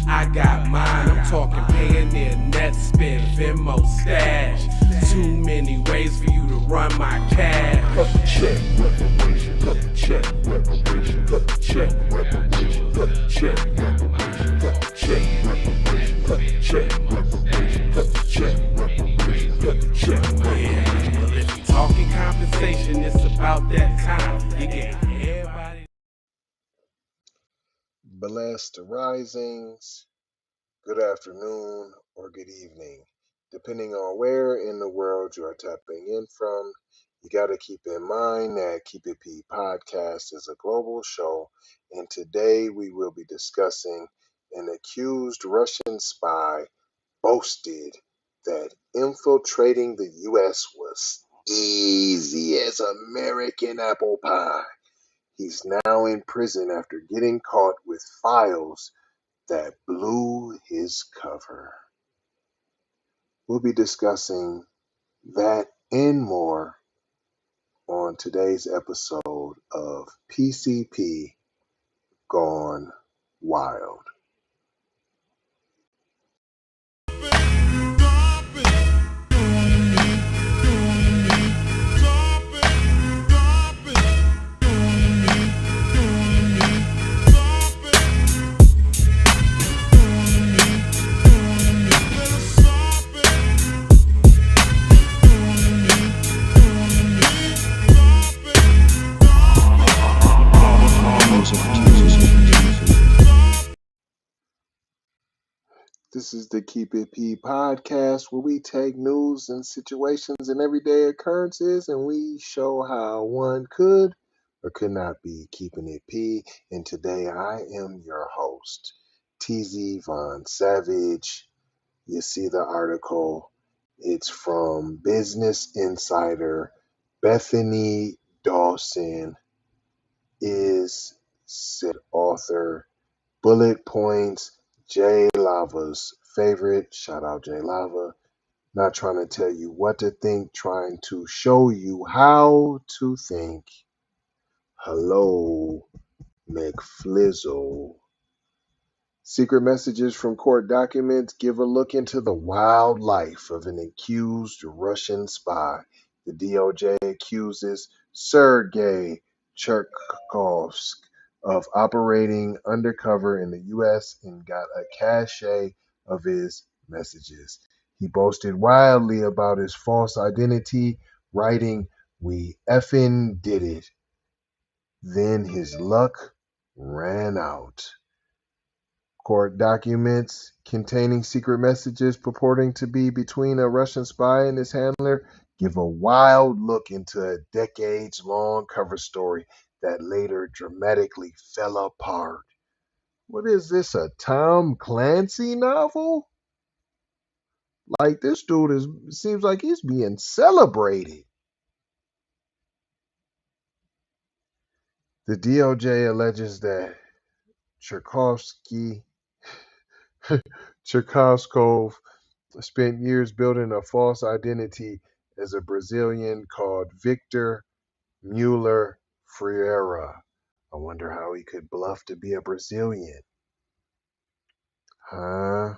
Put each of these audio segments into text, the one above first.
I got mine. I'm talking Payoneer, Netspend, Venmo, Stash. Too many ways for you to run my cash. Check reparation, check reparation, check reparation, check reparation, check reparation, check reparation, check reparation, check reparation. Well, if you talking compensation, it's about that time. You get everybody. Blessed risings, good afternoon, or good evening, depending on where in the world you are tapping in from. You got to keep in mind that Keep It P podcast is a global show, and today we will be discussing an accused Russian spy boasted that infiltrating the U.S. was easy as American apple pie. He's now in prison after getting caught with files that blew his cover. We'll be discussing that and more on today's episode of PCP Gone Wild. This is the Keep It P podcast where we take news and situations and everyday occurrences and we show how one could or could not be keeping it P. And today I am your host, TZ Von Savage. You see the article. It's from Business Insider. Bethany Dawson is said author. Bullet points. Jay Lava's favorite. Shout out Jay Lava. Not trying to tell you what to think, trying to show you how to think. Hello, McFlizzle. Secret messages from court documents give a look into the wild life of an accused Russian spy. The DOJ accuses Sergey Cherkasov of operating undercover in the U.S. and got a cache of his messages. He boasted wildly about his false identity, writing, "We effing did it." Then his luck ran out. Court documents containing secret messages purporting to be between a Russian spy and his handler give a wild look into a decades-long cover story that later dramatically fell apart. What is this, a Tom Clancy novel? Like, this dude seems like he's being celebrated. The DOJ alleges that Cherkasov spent years building a false identity as a Brazilian called Victor Mueller Freire. I wonder how he could bluff to be a Brazilian. Huh?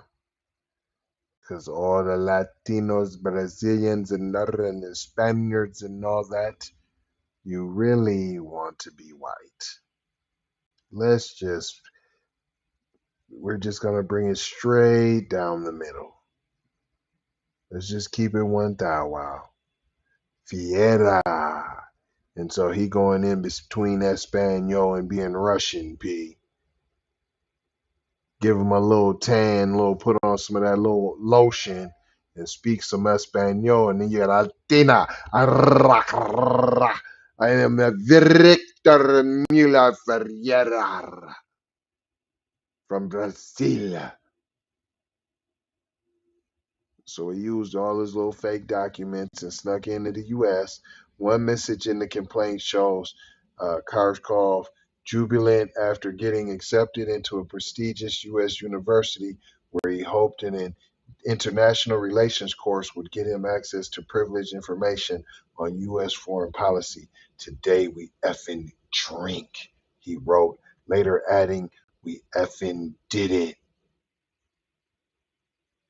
Because all the Latinos, Brazilians, and the Spaniards and all that, you really want to be white. We're just going to bring it straight down the middle. Let's just keep it one thou wow. Fiera. And so he going in between Espanol and being Russian, P. Give him a little tan, put on some of that little lotion and speak some Espanol. And then you got Latina. I am a Victor Mueller Ferreira from Brazil. So he used all his little fake documents and snuck into the U.S. One message in the complaint shows Karskov jubilant after getting accepted into a prestigious U.S. university where he hoped an international relations course would get him access to privileged information on U.S. foreign policy. Today we effing drink, he wrote, later adding, we effing did it.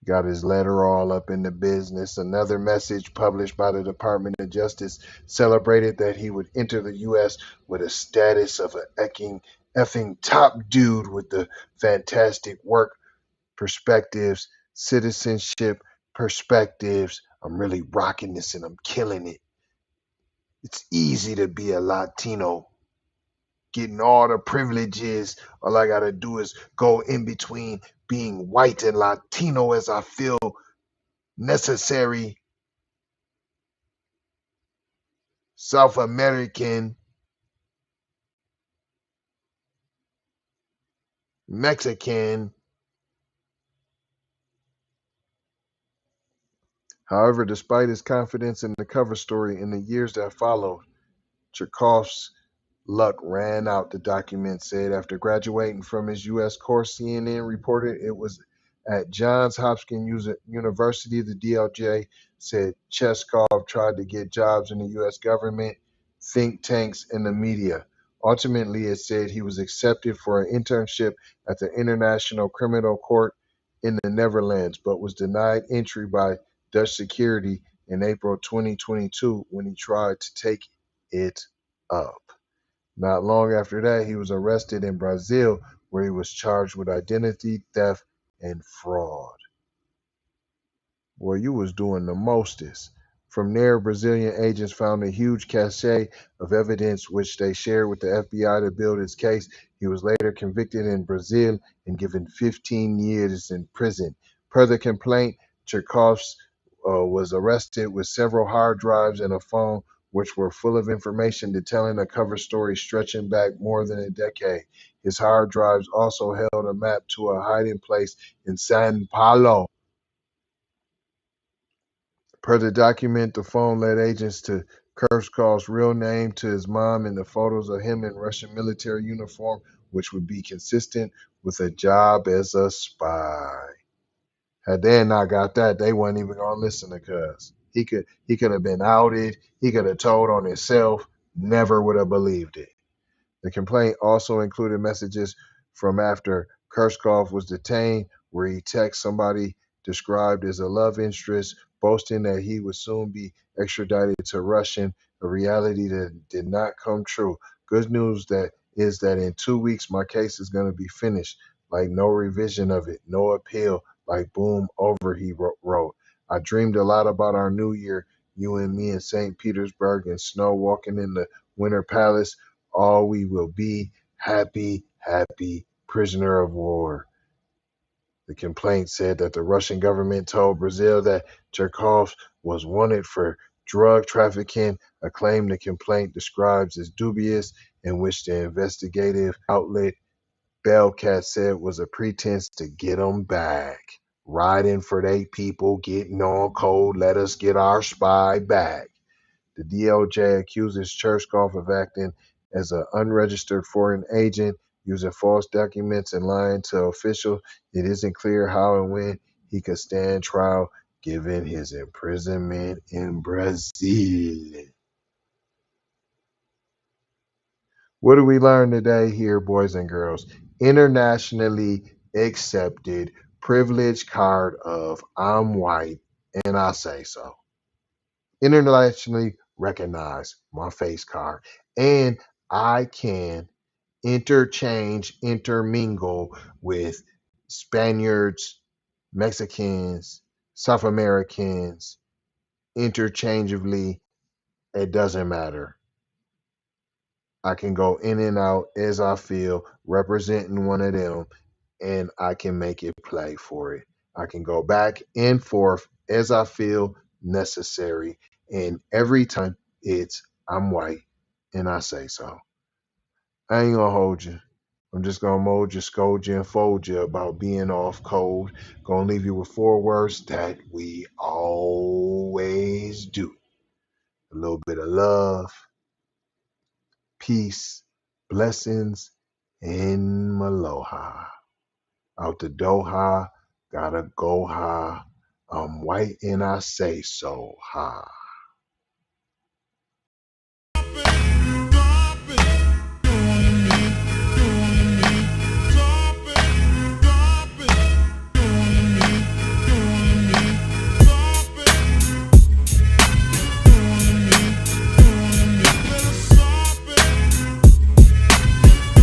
Got his letter all up in the business. Another message published by the Department of Justice celebrated that he would enter the U.S. with a status of an effing top dude with the fantastic work perspectives, citizenship perspectives. I'm really rocking this and I'm killing it. It's easy to be a Latino, getting all the privileges. All I got to do is go in between being white and Latino as I feel necessary. South American, Mexican. However, despite his confidence in the cover story in the years that followed, Cherkasov's luck ran out, the document said. After graduating from his U.S. course, CNN reported it was at Johns Hopkins University. The DLJ said Cheskov tried to get jobs in the U.S. government, think tanks, and the media. Ultimately, it said he was accepted for an internship at the International Criminal Court in the Netherlands, but was denied entry by Dutch security in April 2022 when he tried to take it up. Not long after that, he was arrested in Brazil, where he was charged with identity theft and fraud. Well, you was doing the mostest. From there, Brazilian agents found a huge cache of evidence which they shared with the FBI to build his case. He was later convicted in Brazil and given 15 years in prison. Per the complaint, Cherkasov was arrested with several hard drives and a phone which were full of information detailing a cover story stretching back more than a decade. His hard drives also held a map to a hiding place in Sao Paulo. Per the document, the phone led agents to Cherkasov's real name, to his mom, and the photos of him in Russian military uniform, which would be consistent with a job as a spy. Had they not got that, they weren't even gonna listen to Cuz. He could have been outed. He could have told on himself. Never would have believed it. The complaint also included messages from after Cherkasov was detained, where he texted somebody described as a love interest, boasting that he would soon be extradited to Russia, a reality that did not come true. Good news that is that in 2 weeks my case is going to be finished. Like no revision of it, no appeal. Like boom, over, he wrote. I dreamed a lot about our new year, you and me in St. Petersburg and snow walking in the Winter Palace. All we will be happy, happy prisoner of war. The complaint said that the Russian government told Brazil that Cherkasov was wanted for drug trafficking, a claim the complaint describes as dubious, in which the investigative outlet Bellcat said was a pretense to get them back. Riding for they people, getting on code, let us get our spy back. The DOJ accuses Cherkasov of acting as an unregistered foreign agent, using false documents and lying to officials. It isn't clear how and when he could stand trial given his imprisonment in Brazil. What do we learn today here, boys and girls? Internationally accepted privilege card of I'm white and I say so. Internationally recognize my face card, and I can intermingle with Spaniards, Mexicans, South Americans interchangeably. It doesn't matter. I can go in and out as I feel, representing one of them, and I can make it play for it. I can go back and forth as I feel necessary, and every time it's I'm white and I say so. I ain't gonna hold you. I'm just gonna mold you, scold you, and fold you about being off cold. Gonna leave you with 4 words that we always do. A little bit of love, peace, blessings, and maloha. Out the Doha, gotta go high. I'm white and I say so high.